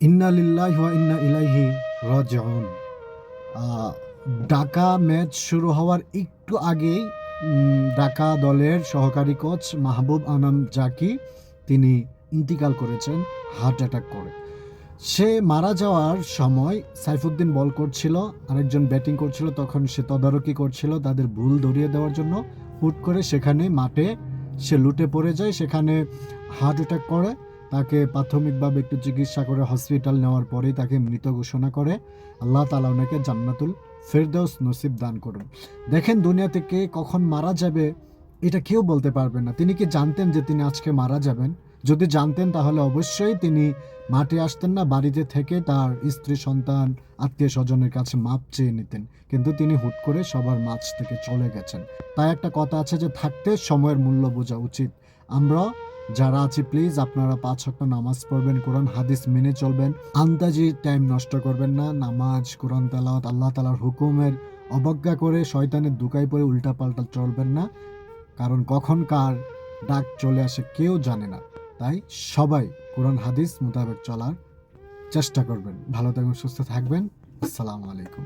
ইন্না লিল্লাহি ওয়া ইন্না ইলাইহি রাজিউন। ঢাকা ম্যাচ শুরু হওয়ার একটু আগেই ঢাকা দলের সহকারী কোচ মাহবুব আনাম জাকি তিনি ইন্তিকাল করেছেন হার্ট অ্যাটাক করে। সে মারা যাওয়ার সময় সাইফুদ্দিন বল করছিল, আরেকজন ব্যাটিং করছিল, তখন সে তদারকি করছিল তাদের ভুল ধরিয়ে দেওয়ার জন্য। হুট করে সেখানে মাঠে সে লুটে পড়ে যায়, সেখানে হার্ট অ্যাটাক করে। তাকে প্রাথমিকভাবে একটু চিকিৎসা করে হসপিটাল নেওয়ার পরেই তাকে মৃত ঘোষণা করে। আল্লাহ তাআলা ওনাকে জান্নাতুল ফেরদৌস নসিব দান করুন। দেখেন, দুনিয়াতে কে কখন মারা যাবে এটা কেউ বলতে পারবে না। তিনি কি জানতেন যে তিনি আজকে মারা যাবেন? যদি জানতেন তাহলে অবশ্যই তিনি মাঠে আসতেন না, বাড়িতে থেকে তার স্ত্রী, সন্তান, আত্মীয় স্বজনের কাছে মাপ চেয়ে নিতেন। কিন্তু তিনি হুট করে সবার মাঝ থেকে চলে গেছেন। তাই একটা কথা আছে যে থাকতে সময়ের মূল্য বোঝা উচিত। আমরা যারা আছি প্লিজ আপনারা 5 ওয়াক্ত নামাজ পড়বেন, কোরআন হাদিস মেনে চলবেন, আন্দাজি টাইম নষ্ট করবেন না। নামাজ, কোরআন তেলাওয়াত, আল্লাহ তাআলার হুকুমের অবজ্ঞা করে শয়তানের দুকায় পড়ে উল্টাপাল্টা চলবেন না, কারণ কখন কার ডাক চলে আসে কেউ জানে না। তাই সবাই কোরআন হাদিস মোতাবেক চলার চেষ্টা করবেন। ভালো থাকবেন, সুস্থ থাকবেন। আসসালামু আলাইকুম।